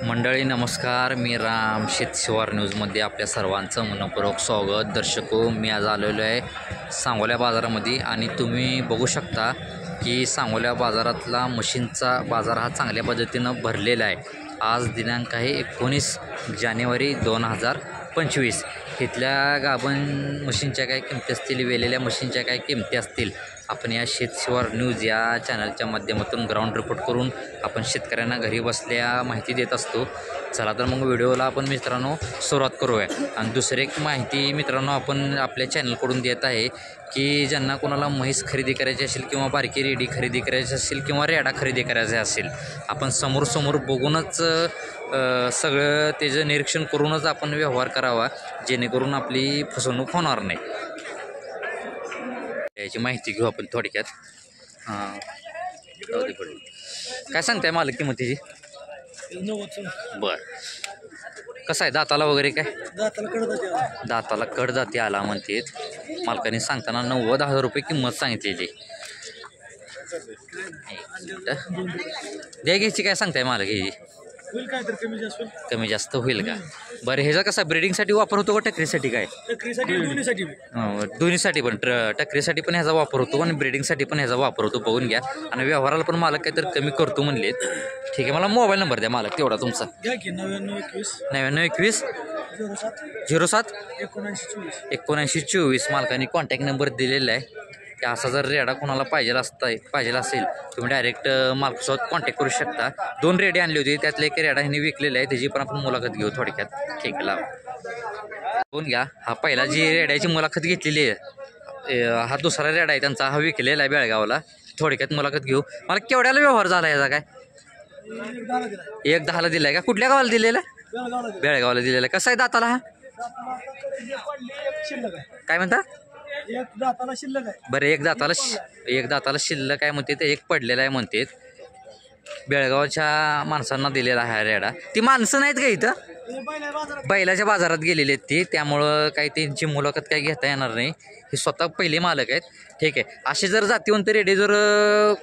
मंडळी नमस्कार, मी राम शेतशिवार न्यूजमध्ये आपल्या सर्वांचं मनपूर्वक स्वागत. दर्शको, मी आज आलेलो आहे सांगोला बाजारामध्ये आणि तुम्ही बघू शकता की सांगोला बाजारातला म्हशींचा बाजार हा चांगल्या पद्धतीनं भरलेला आहे. आज दिनांक आहे 19 जानेवारी 2025. इथल्या गाभण म्हशींच्या काय किमती असतील, वेलेल्या म्हशींच्या काय किमती असतील, आपण या शेतशिवार न्यूज या चॅनलच्या माध्यमातून ग्राउंड रिपोर्ट करून आपण शेतकऱ्यांना घरी बसल्या माहिती देत असतो. चला तर मग व्हिडिओला आपण मित्रांनो सुरुवात करूया. आणि दुसरी एक माहिती मित्रांनो आपण आपल्या चॅनलकडून देत आहे की ज्यांना कोणाला म्हैस खरेदी करायची असेल किंवा बारकी रेडी खरेदी करायची असेल किंवा रेडा खरेदी करायचा असेल, आपण समोर बघूनच सगळं त्याचं निरीक्षण करूनच आपण व्यवहार करावा, जेणेकरून आपली फसवणूक होणार नाही. याची माहिती घेऊ आपण थोडक्यात. काय सांगताय मालक किंमतीची? बर, कसं आहे दाताला वगैरे? काय दाताला कडदाती आला म्हणते. मालकाने सांगताना 90,000 रुपये किंमत सांगितलेली. द्या घ्यायची काय सांगताय मालक? ही कमी जास्त होईल का? बरं, ह्याचा कसा ब्रिडिंगसाठी वापर होतो का टकरीसाठी? काय दोन्हीसाठी पण, टकरीसाठी पण ह्याचा वापर होतो आणि ब्रिडिंगसाठी पण ह्याचा वापर होतो. बघून घ्या. आणि व्यवहाराला पण मालक काहीतरी कमी करतो म्हणलेत. ठीक आहे, मला मोबाईल नंबर द्या मालक तेवढा तुमचा. 9921 07 1924 मालकाने कॉन्टॅक्ट नंबर दिलेला आहे. की असा जर रेडा कोणाला पाहिजे असेल तुम्ही डायरेक्ट मालकासोबत कॉन्टॅक्ट करू शकता. 2 रेडे आणले होते, त्यातले एक रेडा ह्यांनी विकलेला आहे, त्याची पण आपण मुलाखत घेऊ थोडक्यात. ठीक आहे, लावा. बघून घ्या. हा पहिला जी रेड्याची मुलाखत घेतलेली आहे, हा दुसरा रेडा आहे त्यांचा, हा विकलेला आहे बेळगावला. थोडक्यात मुलाखत घेऊ. मला केवढ्याला व्यवहार झाला याचा? काय 1.10ला दिला आहे का? कुठल्या गावाला दिलेला? बेळगावला दिलेला आहे. कसा आहे दाताला हा? काय म्हणता? बरं, एक दाताला शिल्लक आहे म्हणते. ते एक पडलेला आहे म्हणते. बेळगावच्या माणसांना दिलेला आहे रेडा. ती माणसं नाहीत का इथं? बैलाच्या बाजारात गेलेली आहेत ती, त्यामुळं काही त्यांची मुलाखत काही घेता येणार नाही. हे स्वतः पहिले मालक आहेत. ठीक आहे, असे जर जातीवंत रेडे जर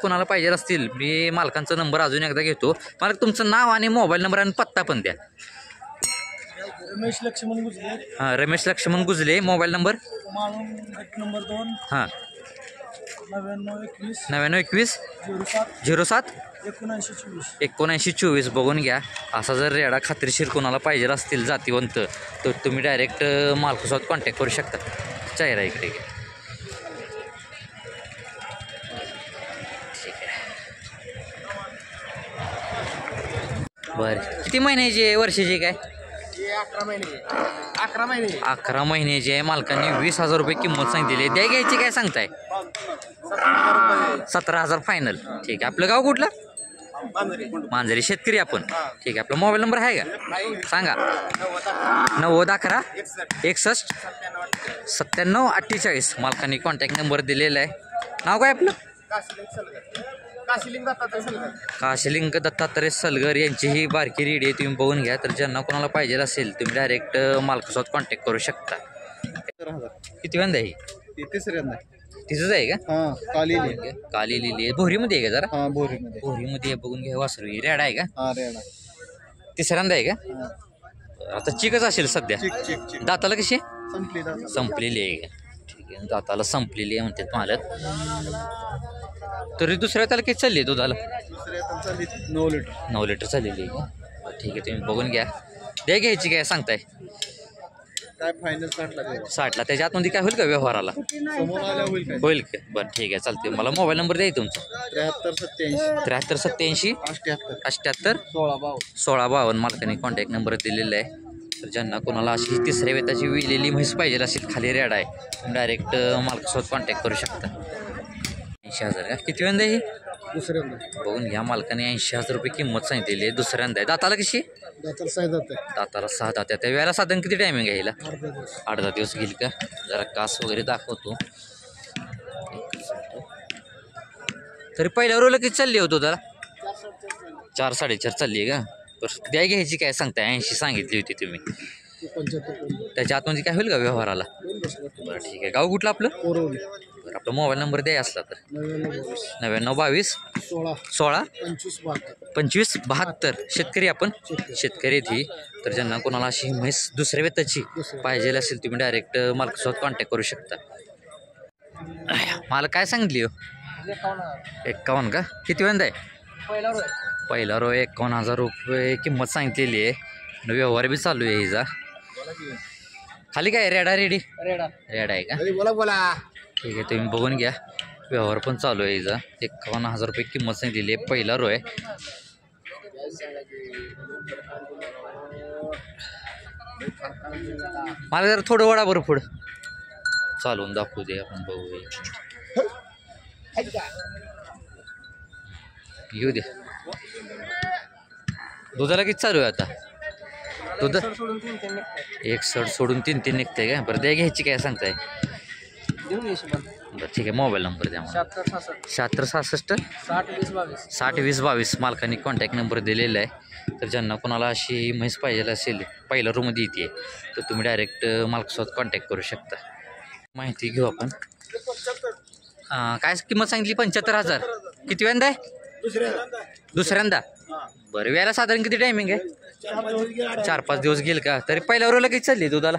कोणाला पाहिजे असतील, मी मालकांचा नंबर अजून एकदा घेतो. मालक तुमचं नाव आणि मोबाईल नंबर आणि पत्ता पण द्या. रमेश लक्ष्मण गुजले. Mobile number 2 9921 07 1924. बघून घ्या. असा जर रेडा खात्रीशीर कोणाला पाहिजे असतील जातीवंत, तर तुम्ही डायरेक्ट मालकासोबत कॉन्टॅक्ट करू शकता. चायरा इकडे घ्या. ठीक आहे. बरं, किती महिन्याची आहे, वर्षाची? काय 11 महिन्याची आहे. मालकांनी 20,000 रुपये किंमत सांगितलेली आहे. द्या घ्यायची काय सांगताय? 17,000 फायनल. ठीक आहे. आपलं गाव कुठलं? मांजरी. शेतकरी आपण. ठीक आहे. आपला मोबाईल नंबर आहे का? सांगा. 9011 61 97 48. मालकांनी कॉन्टॅक्ट नंबर दिलेला आहे. नाव काय आपलं? काशिलिंग दत्तात्रय सलगर यांची ही बारकी रेडी आहे. तुम्ही बघून घ्या. तर ज्यांना कोणाला पाहिजे असेल तुम्ही डायरेक्ट मालकासोबत कॉन्टॅक्ट करू शकता. किती वेळा आहे? तिसऱ्यांदा. तिचंच आहे का? काली लिहिली आहे. भोरीमध्ये आहे का? जरा भोरीमध्ये बघून घ्या. वासरू रेडा आहे का? तिसऱ्यांदा आहे का? आता चिकच असेल सध्या. दाताला कशी संपलेली आहे का? ठीक आहे, दाताला संपलेली आहे म्हणतात मालक. तरी दुसऱ्या त्याला किती चालली आहे दुधाला? 9 लिटर चाललेली आहे का? ठीक आहे, तुम्ही बघून घ्या. द्या घ्यायची काय सांगताय? काय फायनल 60ला. त्याच्या आतमध्ये काय होईल का व्यवहाराला? होईल का? बरं, ठीक आहे, चालते. मला मोबाईल नंबर द्या तुमचा. 73 87 88 16 52. मालकाने कॉन्टॅक्ट नंबर दिलेला आहे. तर ज्यांना कोणाला अशी तिसऱ्या वेताची विलेली म्हैस पाहिजे असेल, खाली रेडा आहे, डायरेक्ट मालकासोबत कॉन्टॅक्ट करू शकता. 80,000 का? किती वेळा ही? दुसऱ्यांदा. बघून घ्या. मालकाने 80,000 रुपये किंमत सांगितलेली आहे. दुसऱ्यांदा आहे. दाताला कशी? दाताला 6 दात. त्या वेळेला साधारण किती टायमिंग आहे हिला? 8-10 दिवस घेईल का? जरा कास वगैरे दाखवतो. तरी पहिल्या रोला किती चालली होतो त्याला? 4 साडेचार चालली आहे का? बरं, द्या घ्यायची काय सांगताय? 80 सांगितली होती तुम्ही. त्याच्या आतमध्ये काय होईल का व्यवहाराला? बरं, ठीक आहे. गाव कुठलं आपलं? आपला मोबाईल नंबर द्याय असला तर 99 99 16 16 25 72 25 72. शेतकरी आपण शेतकरी आहेत ही. तर ज्यांना कोणाला अशी म्हैस दुसऱ्या वेताची पाहिजे असेल तुम्ही डायरेक्ट मालकासोबत कॉन्टॅक्ट करू शकता. मला काय सांगितली हो 51 का? किती वेंदा आहे? पहिला रो 51,000 रुपये किंमत सांगितलेली आहे. आणि व्यवहार बी चालू आहे हिचा. खाली काय रेडा रेडी रेडा आहे का? बोला ठीक आहे, तुम्ही बघून घ्या. व्यवहार पण चालू आहे हिचा. 51,000 रुपये किंमत सांगितलेली आहे. पहिला रो आहे. मला जरा थोडं वडा बरं पुढं चालवून दाखवू दे, आपण बघूया. येऊ दे. दुधाला किती चालू आहे आता? दूध 1 सोडून 3 निघते काय? बरं द्या घ्यायची काय सांगताय? बरं ठीक आहे, मोबाईल नंबर द्या मला. 76 66 60 20 22. मालकाने कॉन्टॅक्ट नंबर दिलेला आहे. तर ज्यांना कोणाला अशी म्हैस पाहिजे असेल पहिल्या रूममध्ये येते तर तुम्ही डायरेक्ट मालकासोबत कॉन्टॅक्ट करू शकता. माहिती घेऊ आपण. काय किंमत सांगितली? 75,000. किती वेंदा आहे? दुसऱ्यांदा. बरं, वेळेला साधारण किती टायमिंग आहे? 4-5 दिवस गेल का? तरी पहिल्या रोला किती चालली दुधाला?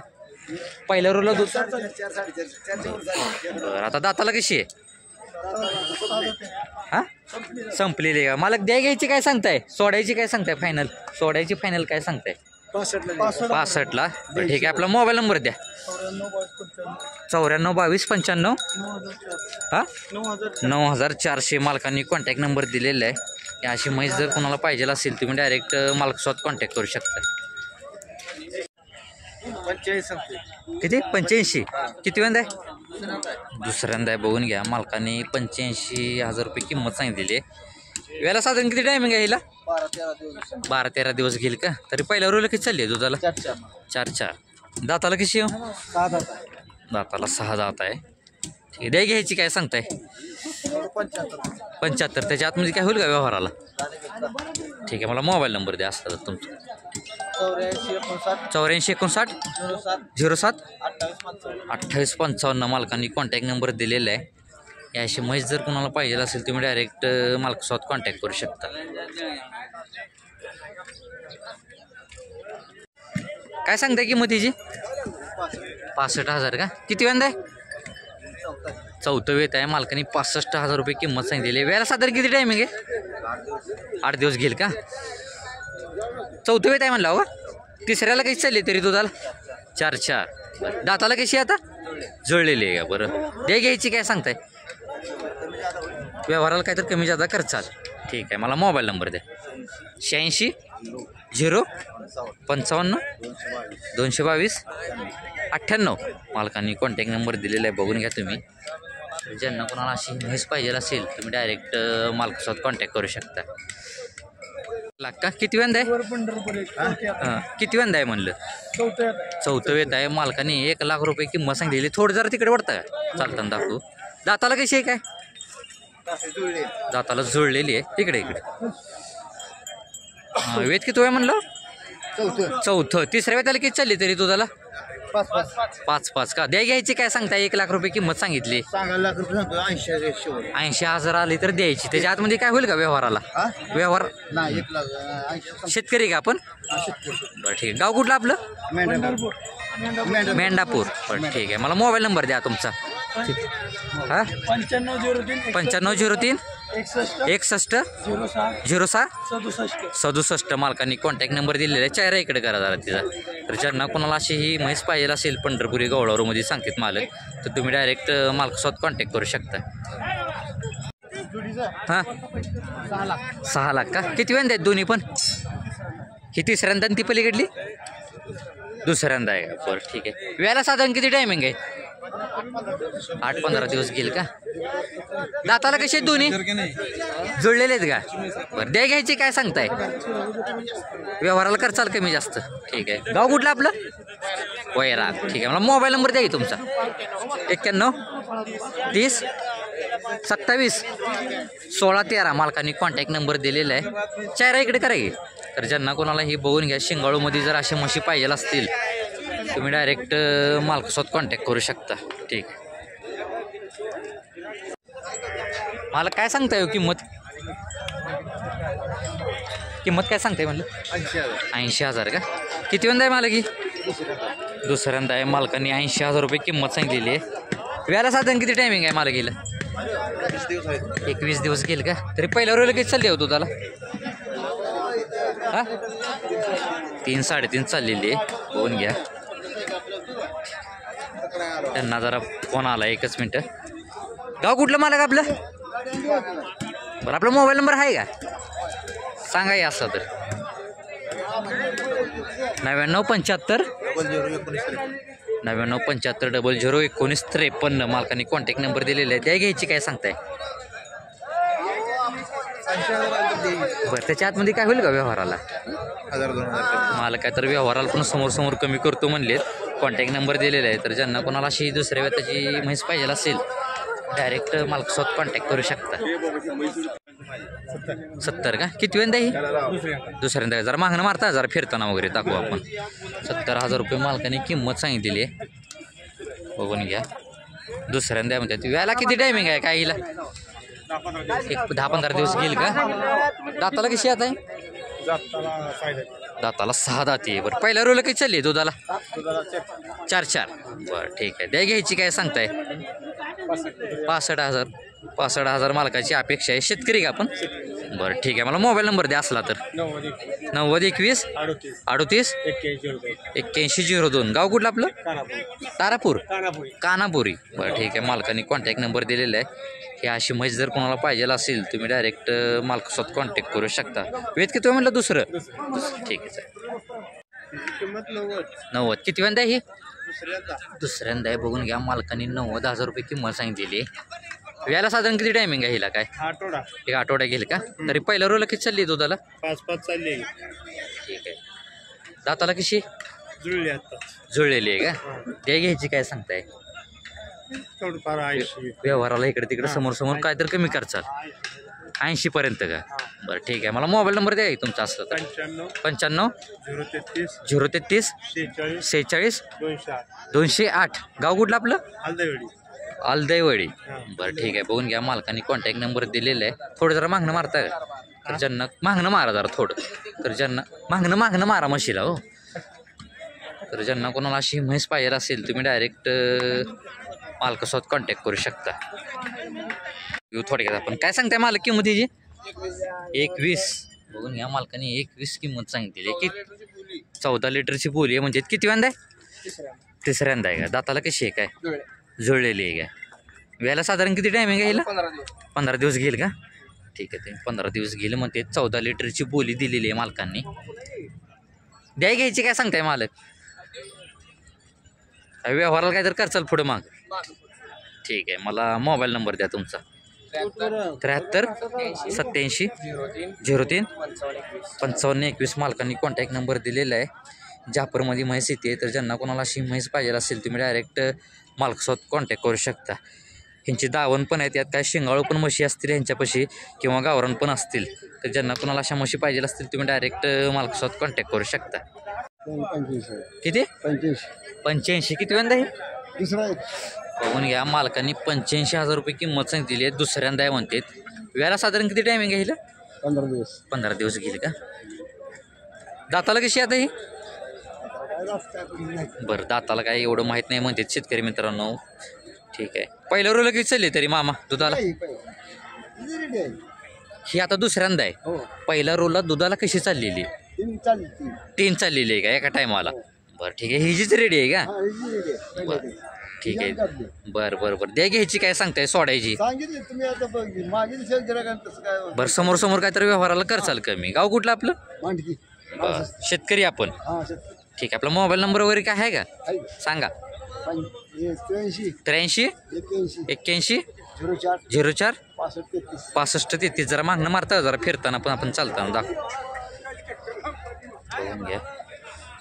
पहिल्या रोला दूध. बरं, आता दाताला कशी आहे? हां, संपलेली आहे का? मला द्या घ्यायची काय सांगताय? सोडायची काय सांगताय? फायनल सोडायची फायनल काय सांगताय? 65ला. बरं ठीक आहे, आपला मोबाईल नंबर द्या. 94 22 95 हां 9400. मालकांनी कॉन्टॅक्ट नंबर दिलेला आहे. अशी म्हैस जर कोणाला पाहिजे असेल तुम्ही डायरेक्ट मालकासोबत कॉन्टॅक्ट करू शकता. किती? 85. किती वेंदा आहे? दुसऱ्यांदा आहे. बघून घ्या. मालकाने 85,000 रुपये किंमत सांगितलेली आहे. वेळेला साधारण किती टायमिंग आहे हिला? 12-13 दिवस घेईल का? तरी पहिल्या रोला किती चालली आहे दुधाला? 4-4. दाताला कशी आहे? दाताला 6 दात आहे. ठीक आहे, द्या घ्यायची काय सांगताय? 75. त्याच्या आतमध्ये काय होईल का व्यवहाराला? ठीक आहे, मला मोबाईल नंबर द्या असला तर तुमचा. 84 59 07 28 55. मालकांनी कॉन्टॅक्ट नंबर दिलेला आहे. याशी म्हैस जर कोणाला पाहिजे असेल तुम्ही डायरेक्ट मालकासोबत कॉन्टॅक्ट करू शकता. काय सांगताय किंमतीची? 65,000 का? किती वेंदा आहे? चौथं वेत आहे. मालकाने 65,000 रुपये किंमत सांगितलेली आहे. वेळेला साधारण किती टायमिंग आहे? 8 दिवस घेईल का? चौथं वेत आहे म्हणला हो. तिसऱ्याला कशी चालली तरी दुधाला? 4-4. दाताला कशी आता? जुळलेली आहे का? बरं, द्या घ्यायची काय सांगताय? व्यवहाराला काय तर कमी जादा खर्चाल. ठीक आहे, मला मोबाईल नंबर द्या. 86 0 55 222 98. मालकांनी कॉन्टॅक्ट नंबर दिलेला आहे. बघून घ्या तुम्ही. ज्यांना कोणाला अशी म्हैस पाहिजे असेल तुम्ही डायरेक्ट मालकासोबत कॉन्टॅक्ट करू शकता. का? किती वेंदा आहे? हां, किती वेंदा आहे म्हणलं? चौथं वेत आहे. मालकाने 1 लाख रुपये किंमत सांगितलेली. थोडं जरा तिकडे वाटतं का? चालताना दाखवू. दाताला कशी आहे काय? दाताला जुळलेली आहे. इकडे वेत किती आहे म्हणलं? चौथं. तिसऱ्या वेताला किती चालली तरी दुधाला? 5-5 का? द्या घ्यायची काय सांगताय? 1 लाख रुपये किंमत सांगितली. 80,000 आली तर द्यायची. त्याच्या आतमध्ये काय होईल का व्यवहाराला? व्यवहार शेतकरी का आपण? बरं ठीक आहे. गाव कुठलं आपलं? मेंढापूर. बरं ठीक आहे, मला मोबाईल नंबर द्या तुमचा. हां 9503 61 06 67. मालकांनी कॉन्टॅक्ट नंबर दिलेला आहे. चेहरा इकडे करा जरा तिचा. तर ज्यांना कोणाला अशी ही म्हैस पाहिजे असेल पंढरपुरी गवळावरमध्ये सांगतात मालक तर तुम्ही डायरेक्ट मालकासोबत कॉन्टॅक्ट करू शकता. हां 6 लाख का? किती वेंदा आहेत दोन्ही पण? ही तिसऱ्यांदा आणि ती पलीकडली दुसऱ्यांदा आहे का? बरं ठीक आहे. वेळेला साधारण किती टायमिंग आहे? 8-15 दिवस घेईल का? दाताला कसे आहेत दोन्ही? जुळलेले आहेत का? बरं, द्या घ्यायची काय सांगताय? व्यवहाराला करचाल कमी जास्त. ठीक आहे. गाव कुठलं आपलं? वैरा. ठीक आहे, मला मोबाईल नंबर द्या की तुमचा. 91 30 27 16 13. मालकांनी कॉन्टॅक्ट नंबर दिलेला आहे. चेहरा इकडे करा की. तर ज्यांना कोणाला ही बघून घ्या. शिंगाळूमध्ये जर अशा म्हशी पाहिजे असतील तुम्ही डायरेक्ट मालकासोबत कॉन्टॅक्ट करू शकता. ठीक. मला काय सांगताय हो किंमत किंमत काय सांगताय म्हणलं 80,000 का किती वेंदा आहे मला की दुसऱ्यांदा आहे मालकांनी 80,000 रुपये किंमत सांगितलेली आहे व्याला साधारण किती टायमिंग आहे मला गेलं 21 दिवस गेल का तरी पहिल्या रोला किती चालली होतो त्याला हा 3-3.5 चाललेली आहे बघून घ्या त्यांना जरा फोन आला एकच मिनटं गाव कुठलं मालक आपलं बरं आपला मोबाईल नंबर आहे का सांगा या असं तर 9975 0019 मालकाने कॉन्टॅक्ट नंबर दिलेला आहे त्या घ्यायची काय सांगताय बरं त्याच्या आतमध्ये काय होईल का व्यवहाराला 1,000-2,000 मला काय तर व्यवहाराला पण समोर कमी करतो म्हणलेत कॉन्टॅक्ट नंबर दिलेला आहे तर ज्यांना कोणाला अशी दुसऱ्या व्यताची म्हैस पाहिजे असेल डायरेक्ट मालकासोबत कॉन्टॅक्ट करू शकता 70 का किती वेंदा ही दुसऱ्यांदा जरा मागणं मारता जरा फिरताना वगैरे दाखवू आपण 70,000 रुपये मालकाने किंमत सांगितलेली आहे बघून घ्या दुसऱ्यांदा म्हणतात व्याला किती टायमिंग आहे काय हिला एक 10-15 दिवस घेईल का दाताला कशी आता आहे दाताला 6 दाती आहे बरं पहिल्या रोला काही चालली दुधाला 4 बरं ठीक आहे द्या घ्यायची काय सांगताय 65,000 मालकाची अपेक्षा आहे शेतकरी का आपण बरं ठीक आहे मला मोबाईल नंबर द्या असला तर 9021 38 8102 गाव कुठलं आपलं तारापूर कानापुरी बरं ठीक आहे मालकाने कॉन्टॅक्ट नंबर दिलेला आहे ही अशी म्हैस जर कोणाला पाहिजे असेल तुम्ही डायरेक्ट मालकासोबत कॉन्टॅक्ट करू शकता वेद किती म्हटलं दुसरं ठीक आहे सर 90 किती वेंदा ही दुसऱ्यांदा आहे बघून घ्या मालकाने 90,000 रुपये किंमत सांगितलेली आहे याला साधारण किती टायमिंग आहे हिला काय एक आठवडा घेईल का तरी पहिल्या रोला किती चालली दुधाला 5 चालली ठीक आहे दाताला कशी जुळली आता जुळलेली आहे का ते घ्यायची काय सांगताय थोडंफार 80 व्यवहाराला इकडे तिकडे समोर काय तर कमी करचाल 80 पर्यंत का बरं ठीक आहे मला मोबाईल नंबर द्या तुमचा असलं तर 95 033 46 208 गाव कुठलं आपलं अलदैवडी बरं ठीक आहे बघून घ्या मालकाने कॉन्टॅक्ट नंबर दिलेला आहे थोडं जरा मागणं मारता तर ज्यांना मागणं मारा जरा थोडं तर ज्यांना मागणं मारा म्हशीला हो तर ज्यांना कोणाला अशी म्हैस पाहिजे असेल तुम्ही डायरेक्ट मालकासोबत कॉन्टॅक्ट करू शकता येऊ थोडक्यात आपण काय सांगताय मालक किंमत हिची 21 बघून घ्या मालकाने 21 किंमत सांगितलेली की 14 लिटरची बोली आहे म्हणजे किती वेंदा आहे तिसऱ्यांदा आहे का दाताला कशी आहे काय जुळलेली आहे का व्याला साधारण किती टायमिंग आहे हिला 15 दिवस घेईल का ठीक आहे ते 15 दिवस घेईल मग ते 14 लिटरची बोली दिलेली आहे मालकांनी द्या घ्यायची काय सांगताय मालक व्यवहाराला काय तर करचाल पुढं माग ठीक आहे मला मोबाईल नंबर द्या तुमचा 73 87 03 5521 मालकांनी कॉन्टॅक्ट नंबर दिलेला आहे जाफरमध्ये म्हैस येते तर ज्यांना कोणाला अशी म्हैस पाहिजे असेल तुम्ही डायरेक्ट मालकासोबत कॉन्टॅक्ट करू शकता ह्यांची दावण पण आहेत यात काय शिंगाळू पण म्हशी असतील ह्यांच्यापाशी किंवा गावरान पण असतील तर ज्यांना कोणाला अशा म्हशी पाहिजे असतील तुम्ही डायरेक्ट मालकासोबत कॉन्टॅक्ट करू शकता किती 85 किती वेंदा आहे दुसरा बघून घ्या मालकांनी 85,000 रुपये किंमत सांगितलेली आहे दुसऱ्यांदा आहे म्हणतात व्याला साधारण किती टायमिंग आहे हिला 15 दिवस घेईल का दाताला कशी आता ही बरं दाताला काय एवढं माहीत नाही म्हणतात शेतकरी मित्रांनो ठीक आहे पहिल्या रोला किती चालली तरी मामा दुधाला ही आता दुसऱ्यांदा आहे पहिल्या रोला दुधाला कशी चाललेली 3 चाललेली आहे का एका टायमाला बरं ठीक आहे हिजीच रेडी आहे का बरं ठीक आहे बरं द्या घ्यायची काय सांगताय सोडायची बरं समोर काय तर व्यवहाराला करचाल कमी गाव कुठलं आपलं बरं शेतकरी आपण ठीक आहे आपला मोबाईल नंबर वगैरे काय आहे का सांगा 83 81 04 65 33 जरा मागणं मारता जरा फिरताना पण आपण चालताना दाखवू बघून घ्या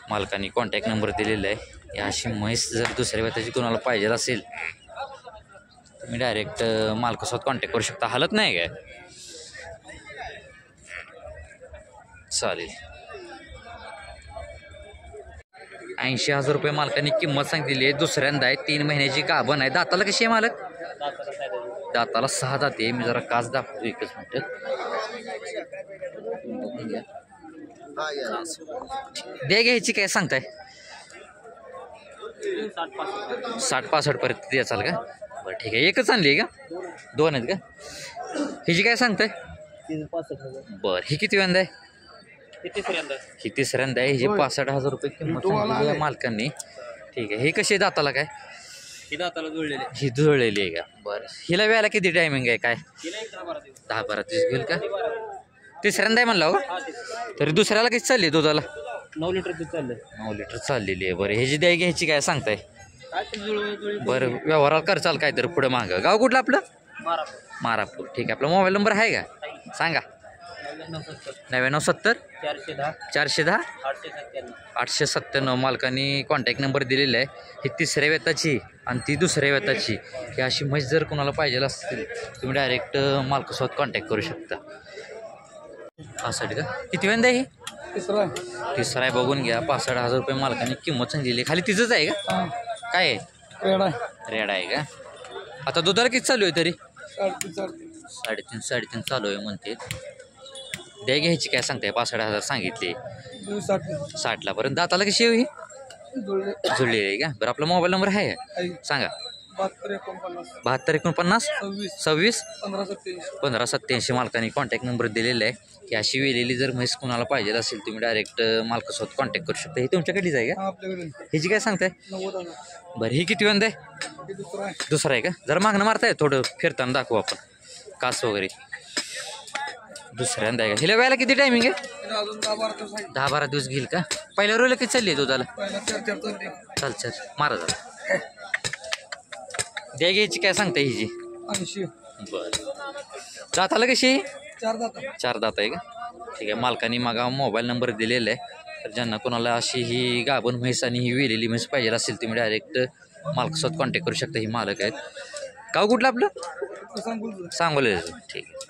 मालकाने कॉन्टॅक्ट नंबर दिलेला आहे अशी म्हैस जर दुसऱ्या व्यताची कोणाला पाहिजे असेल तुम्ही डायरेक्ट मालकासोबत कॉन्टॅक्ट करू शकता हालत नाही काय चालेल 80,000 रुपये मालकाने किंमत सांगितलेली आहे दुसऱ्यांदा आहे 3 महिन्याची गाभण आहे दाताला कशी आहे मालक दाताला 6 दाते. मी जरा काच दाखवतो एकच मिनिट. द्या घ्यायची काय सांगताय? 60-65 पर्यंत द्याचाल का? बरं ठीक आहे. एकच आणली आहे का? 2 आहेत का? हिची काय सांगताय? बरं ही किती वेंदा आहे? ही तिसऱ्यांदा आहे. हिची 65,000 रुपये किंमत सांगितली आहे मालकांनी. ठीक आहे. ही कशी आहे दाताला काय? ही जुळलेली आहे का? बरं हिला वेळेला किती टायमिंग आहे काय? 10-12 दिवस घेईल का? तिसऱ्यांदा आहे म्हणला हो. तरी दुसऱ्याला किती चालली दुधाला? 9 लिटर दूध चाललंय. 9 लिटर चाललेली आहे. बरं ह्याची द्याय घ्यायची काय सांगताय? बरं व्यवहाराला करचाल काय तर पुढे मागं. गाव कुठलं आपलं? मारापूर. ठीक आहे. आपला मोबाईल नंबर आहे का? सांगा. 9970 410 897. मालकांनी कॉन्टॅक्ट नंबर दिलेला आहे. ही तिसऱ्या वेताची आणि ती दुसऱ्या वेताची. ही अशी म्हैस जर कोणाला पाहिजे असतील तुम्ही डायरेक्ट मालकासोबत कॉन्टॅक्ट करू शकता. का किती वेंदा आहे ही? तिसरा आहे. बघून घ्या. 65,000 रुपये मालकाने किंमत सांगितली. खाली तिचंच आहे का? काय आहे? रेड आहे का? आता दुधाला किती चालू आहे तरी? 3.5 चालू आहे म्हणते. द्या घ्यायची काय सांगताय? 65,000 सांगितले. 60ला पर्यंत. दाताला कशी आहे ही? जुळलेली आहे का? बरं आपला मोबाईल नंबर आहे का? सांगा. 72 49 26 1587. मालकाने कॉन्टॅक्ट नंबर दिलेला आहे. की अशी वेलेली जर म्हैस कोणाला पाहिजे असेल तुम्ही डायरेक्ट मालकासोबत कॉन्टॅक्ट करू शकता. ही तुमच्याकडलीच आहे का? ह्याची काय सांगताय? बरं ही किती वेंदा आहे? दुसरा आहे का? जरा मागणं मारताय थोडं फिरताना दाखवू आपण. कास वगैरे दुसऱ्यांदा आहे का? हिला वेळेला किती टायमिंग आहे? 10-12 दिवस घेईल का? पहिल्या रोला किती चालली आहे दुधाला? चल मारा जरा. द्या घ्यायची काय सांगताय हिची? 80. बरं दाताला कशी आहे? 4 दात आहे का? ठीक आहे. मालकाने मागा मोबाईल नंबर दिलेला आहे. तर ज्यांना कोणाला अशी ही गाभण म्हैस आणि ही वेलेली म्हैस पाहिजे असेल तुम्ही डायरेक्ट मालकासोबत कॉन्टॅक्ट करू शकता. ही मालक आहेत. गाव कुठलं आपलं? सांगोले. ठीक आहे.